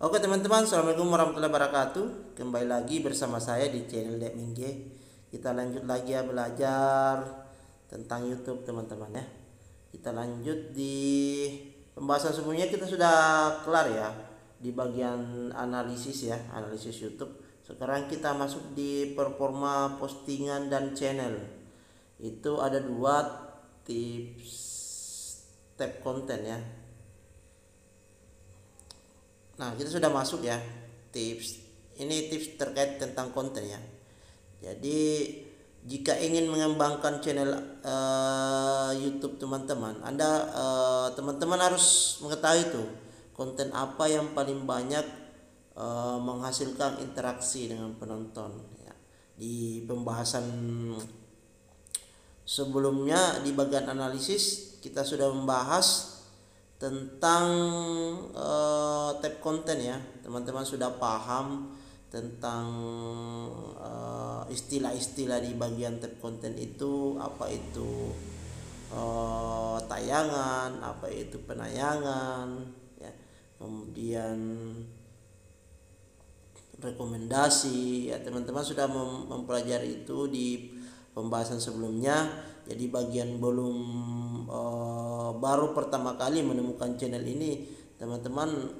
Oke teman-teman, assalamualaikum warahmatullahi wabarakatuh. Kembali lagi bersama saya di channel Dek Mingge. Kita lanjut lagi ya belajar tentang YouTube teman-teman ya. Kita lanjut di pembahasan sebelumnya, kita sudah kelar ya di bagian analisis ya, analisis YouTube. Sekarang kita masuk di performa postingan dan channel. Itu ada dua tips tab konten ya. Nah, kita sudah masuk ya. Ini tips terkait tentang konten ya. Jadi jika ingin mengembangkan channel YouTube teman-teman, teman-teman harus mengetahui tuh konten apa yang paling banyak menghasilkan interaksi dengan penonton ya. Di pembahasan sebelumnya di bagian analisis kita sudah membahas tentang tab konten ya. Teman-teman sudah paham tentang istilah-istilah di bagian tab konten itu, apa itu tayangan, apa itu penayangan ya. Kemudian rekomendasi ya, teman-teman sudah mempelajari itu di pembahasan sebelumnya. Jadi bagian belum baru pertama kali menemukan channel ini, teman-teman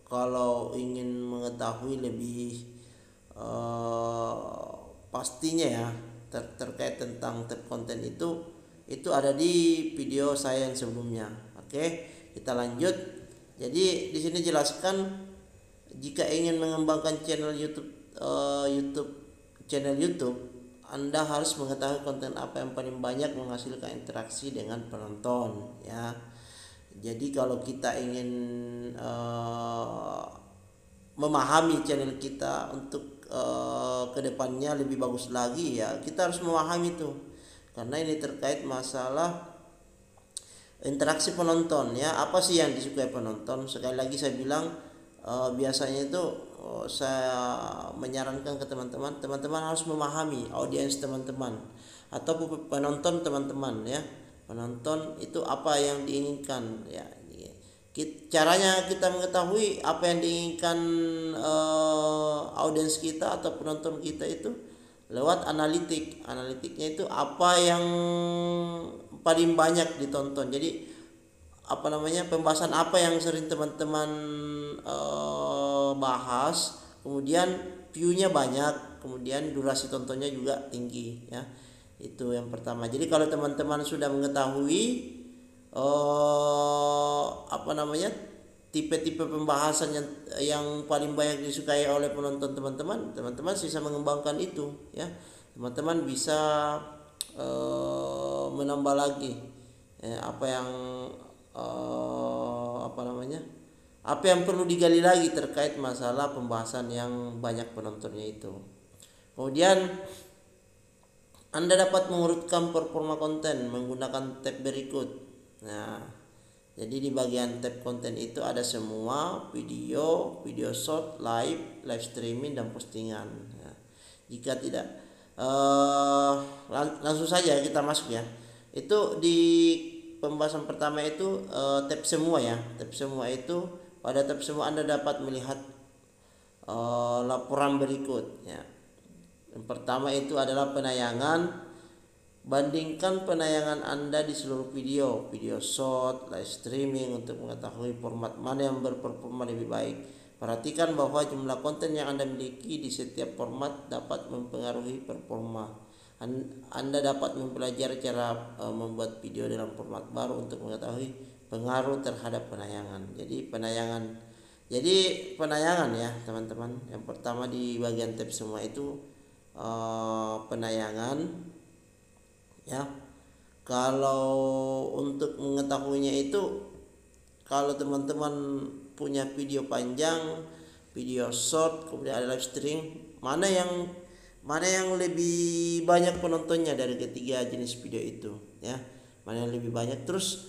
kalau ingin mengetahui lebih pastinya ya terkait tentang tab konten itu ada di video saya yang sebelumnya. Oke, kita lanjut. Jadi di sini jelaskan jika ingin mengembangkan channel channel YouTube, Anda harus mengetahui konten apa yang paling banyak menghasilkan interaksi dengan penonton ya. Jadi kalau kita ingin memahami channel kita untuk kedepannya lebih bagus lagi ya, kita harus memahami itu. Karena ini terkait masalah interaksi penonton ya. Apa sih yang disukai penonton? Sekali lagi saya bilang, biasanya itu saya menyarankan ke teman-teman harus memahami audiens teman-teman atau penonton teman-teman ya. Penonton itu apa yang diinginkan ya. Caranya kita mengetahui apa yang diinginkan audiens kita atau penonton kita itu lewat analitiknya itu apa yang paling banyak ditonton. Jadi pembahasan apa yang sering teman-teman bahas, kemudian view-nya banyak, kemudian durasi tontonnya juga tinggi ya. Itu yang pertama. Jadi kalau teman-teman sudah mengetahui tipe-tipe pembahasan yang paling banyak disukai oleh penonton teman-teman bisa mengembangkan itu ya. Teman-teman bisa menambah lagi apa yang perlu digali lagi terkait masalah pembahasan yang banyak penontonnya itu. Kemudian Anda dapat mengurutkan performa konten menggunakan tab berikut. Nah, jadi di bagian tab konten itu ada semua video short, live streaming dan postingan. Nah, jika tidak langsung saja kita masuk ya. Itu di pembahasan pertama itu tab semua ya. Tab semua itu, pada tab semua Anda dapat melihat laporan berikut ya. Yang pertama itu adalah penayangan. Bandingkan penayangan Anda di seluruh video short, live streaming untuk mengetahui format mana yang berperforma lebih baik. Perhatikan bahwa jumlah konten yang Anda miliki di setiap format dapat mempengaruhi performa. Anda dapat mempelajari cara membuat video dalam format baru untuk mengetahui pengaruh terhadap penayangan. Jadi penayangan ya teman-teman. Yang pertama di bagian tab semua itu penayangan ya. Kalau untuk mengetahuinya itu, kalau teman-teman punya video panjang, video short, kemudian ada live stream, mana yang lebih banyak penontonnya dari ketiga jenis video itu ya, mana yang lebih banyak. Terus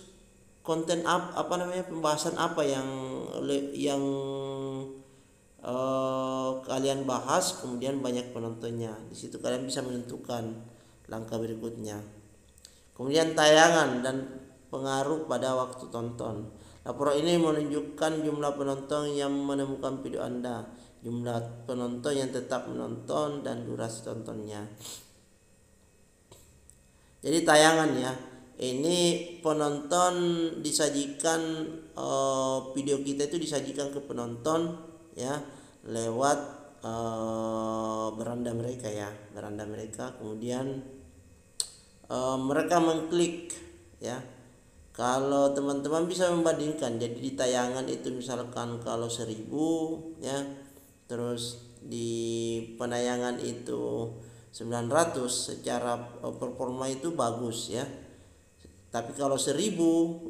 konten pembahasan apa yang kalian bahas kemudian banyak penontonnya. Di situ kalian bisa menentukan langkah berikutnya. Kemudian tayangan dan pengaruh pada waktu tonton. Laporan ini menunjukkan jumlah penonton yang menemukan video Anda, jumlah penonton yang tetap menonton, dan durasi tontonnya. Jadi tayangan ya, ini penonton disajikan, video kita itu disajikan ke penonton ya lewat beranda mereka ya, beranda mereka. Kemudian mereka mengklik ya. Kalau teman-teman bisa membandingkan, jadi di tayangan itu misalkan kalau 1000 ya, terus di penayangan itu 900, secara performa itu bagus ya. Tapi kalau 1000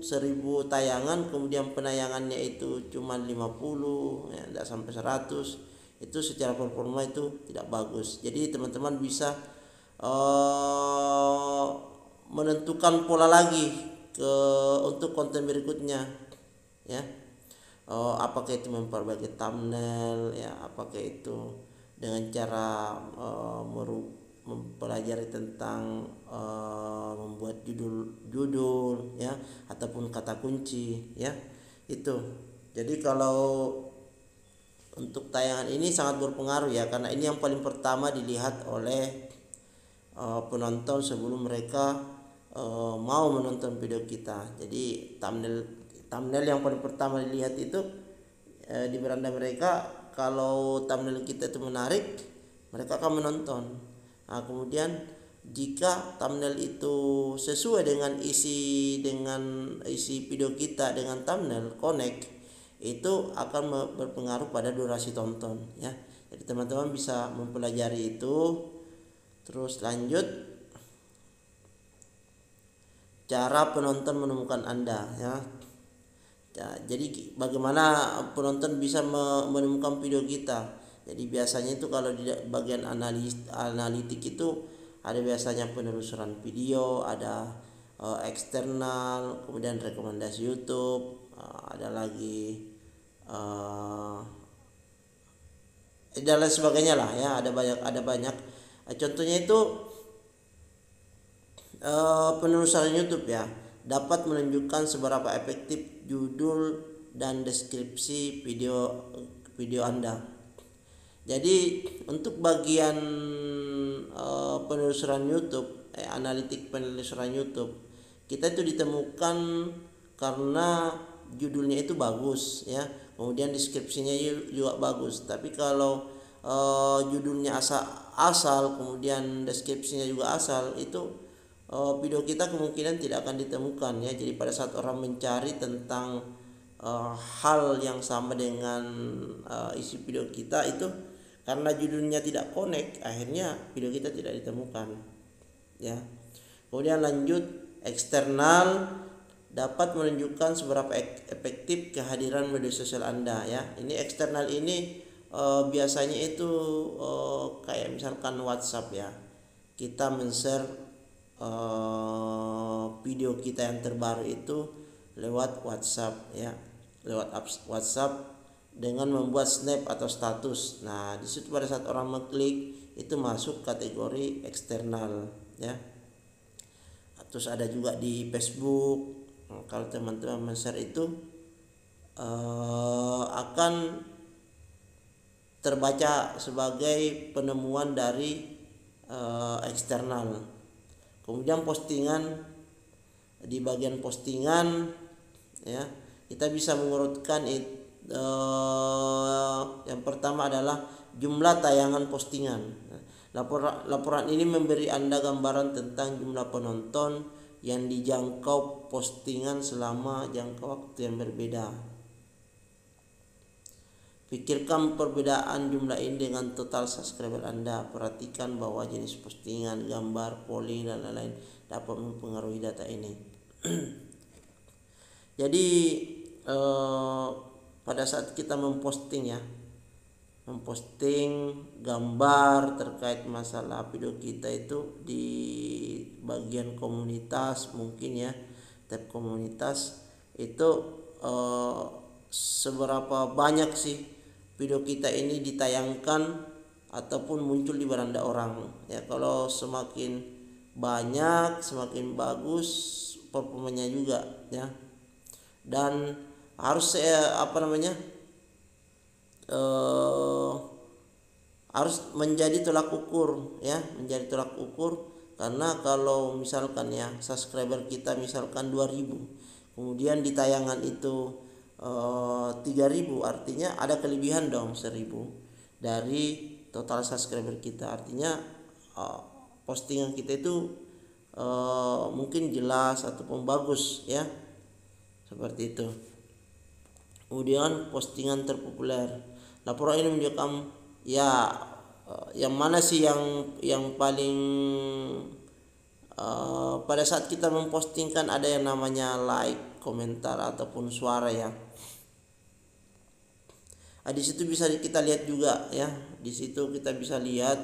tayangan kemudian penayangannya itu cuma 50 ya, tidak sampai 100, itu secara performa itu tidak bagus. Jadi teman-teman bisa menentukan pola lagi untuk konten berikutnya ya. Apakah itu memperbaiki thumbnail ya, apakah itu dengan cara mempelajari tentang membuat judul ya, ataupun kata kunci ya, itu. Jadi kalau untuk tayangan ini sangat berpengaruh ya, karena ini yang paling pertama dilihat oleh penonton sebelum mereka mau menonton video kita. Jadi thumbnail yang paling pertama dilihat itu di beranda mereka. Kalau thumbnail kita itu menarik, mereka akan menonton. Nah, kemudian jika thumbnail itu sesuai dengan isi video kita dengan thumbnail connect, itu akan berpengaruh pada durasi tonton ya. Jadi teman-teman bisa mempelajari itu. Terus lanjut, cara penonton menemukan Anda ya. Jadi bagaimana penonton bisa menemukan video kita? Jadi biasanya itu kalau di bagian analitik itu ada biasanya penelusuran video, ada eksternal, kemudian rekomendasi YouTube, ada lagi dan lain sebagainya lah ya. Ada banyak. Contohnya itu penelusuran YouTube ya, dapat menunjukkan seberapa efektif judul dan deskripsi video Anda. Jadi untuk bagian penelusuran YouTube, analitik penelusuran YouTube, kita itu ditemukan karena judulnya itu bagus ya, kemudian deskripsinya juga bagus. Tapi kalau judulnya asal kemudian deskripsinya juga asal, itu video kita kemungkinan tidak akan ditemukan ya. Jadi pada saat orang mencari tentang hal yang sama dengan isi video kita itu, karena judulnya tidak connect, akhirnya video kita tidak ditemukan ya. Kemudian lanjut, eksternal dapat menunjukkan seberapa efektif kehadiran media sosial Anda ya. Ini eksternal ini biasanya itu kayak misalkan WhatsApp ya, kita men-share video kita yang terbaru itu lewat WhatsApp ya, lewat WhatsApp dengan membuat snap atau status. Nah, di situ pada saat orang mengklik itu masuk kategori eksternal ya. Terus ada juga di Facebook. Kalau teman-teman men-share itu akan terbaca sebagai penemuan dari eksternal. Kemudian postingan, di bagian postingan ya, kita bisa mengurutkan yang pertama adalah jumlah tayangan postingan. Laporan ini memberi Anda gambaran tentang jumlah penonton yang dijangkau postingan selama jangka waktu yang berbeda. Pikirkan perbedaan jumlah ini dengan total subscriber Anda. Perhatikan bahwa jenis postingan, gambar, polling, dan lain-lain dapat mempengaruhi data ini. Jadi pada saat kita memposting gambar terkait masalah video kita itu di bagian komunitas mungkin ya, tab komunitas itu seberapa banyak sih video kita ini ditayangkan ataupun muncul di beranda orang ya. Kalau semakin banyak semakin bagus performanya juga ya. Dan harus eh, harus menjadi tolak ukur ya, menjadi tolak ukur. Karena kalau misalkan ya subscriber kita misalkan 2000, kemudian di tayangan itu 3000, artinya ada kelebihan dong 1000 dari total subscriber kita. Artinya postingan kita itu mungkin jelas ataupun bagus ya, seperti itu. Kemudian postingan terpopuler, laporan ini menunjukkan ya yang mana sih yang paling pada saat kita mempostingkan ada yang namanya like, komentar ataupun suara ya. Di situ bisa kita lihat juga ya, di situ kita bisa lihat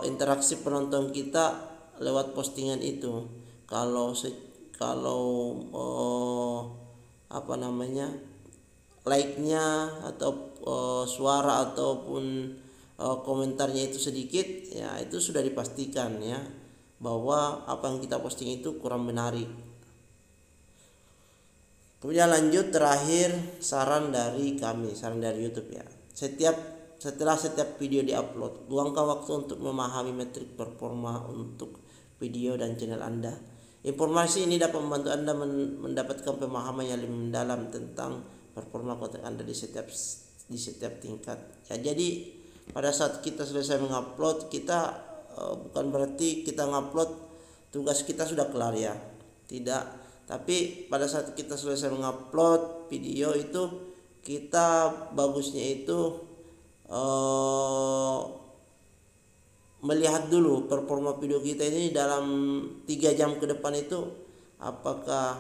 interaksi penonton kita lewat postingan itu. Kalau like-nya atau suara ataupun komentarnya itu sedikit ya, itu sudah dipastikan ya bahwa apa yang kita posting itu kurang menarik. Kemudian lanjut, terakhir saran dari kami, saran dari YouTube ya. Setelah setiap video diupload, luangkan waktu untuk memahami metrik performa untuk video dan channel Anda. Informasi ini dapat membantu Anda mendapatkan pemahaman yang lebih mendalam tentang performa konten Anda di setiap tingkat. Ya, jadi pada saat kita selesai mengupload, kita bukan berarti kita ngupload tugas kita sudah kelar ya. Tidak. Tapi pada saat kita selesai mengupload video itu, kita bagusnya itu melihat dulu performa video kita ini dalam 3 jam ke depan itu apakah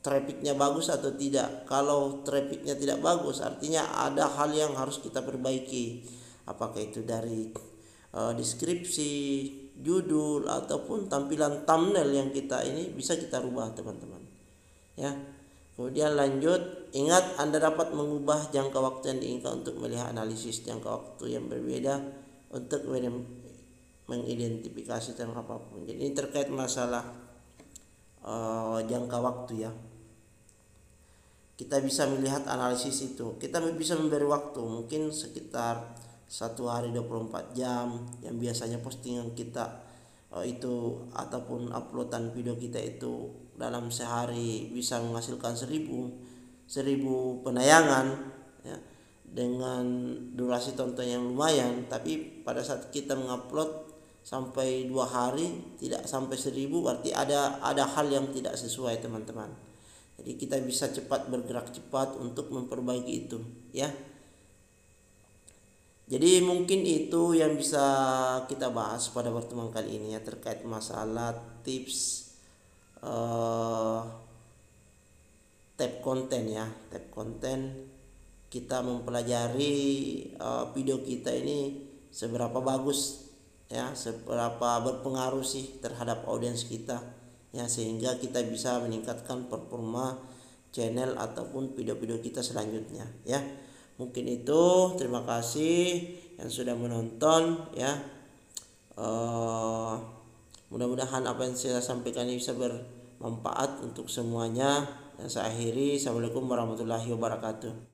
trafficnya bagus atau tidak. Kalau trafficnya tidak bagus, artinya ada hal yang harus kita perbaiki, apakah itu dari deskripsi, judul ataupun tampilan thumbnail yang kita ini bisa kita rubah teman-teman ya. Kemudian lanjut, ingat Anda dapat mengubah jangka waktu yang diinginkan untuk melihat analisis jangka waktu yang berbeda untuk mengidentifikasi tentang apapun. Jadi ini terkait masalah jangka waktu ya. Kita bisa melihat analisis itu. Kita bisa memberi waktu mungkin sekitar 1 hari 24 jam yang biasanya postingan kita itu ataupun uploadan video kita itu dalam sehari bisa menghasilkan 1000 penayangan ya, dengan durasi tonton yang lumayan. Tapi pada saat kita mengupload sampai 2 hari tidak sampai 1000, berarti ada hal yang tidak sesuai teman-teman. Jadi kita bisa bergerak cepat untuk memperbaiki itu ya. Jadi mungkin itu yang bisa kita bahas pada pertemuan kali ini ya, terkait masalah tips tab konten ya. Tab konten, kita mempelajari video kita ini seberapa bagus ya, seberapa berpengaruh sih terhadap audiens kita ya, sehingga kita bisa meningkatkan performa channel ataupun video-video kita selanjutnya ya. Mungkin itu, terima kasih yang sudah menonton ya. Mudah-mudahan apa yang saya sampaikan ini bisa bermanfaat untuk semuanya. Dan saya akhiri, assalamualaikum warahmatullahi wabarakatuh.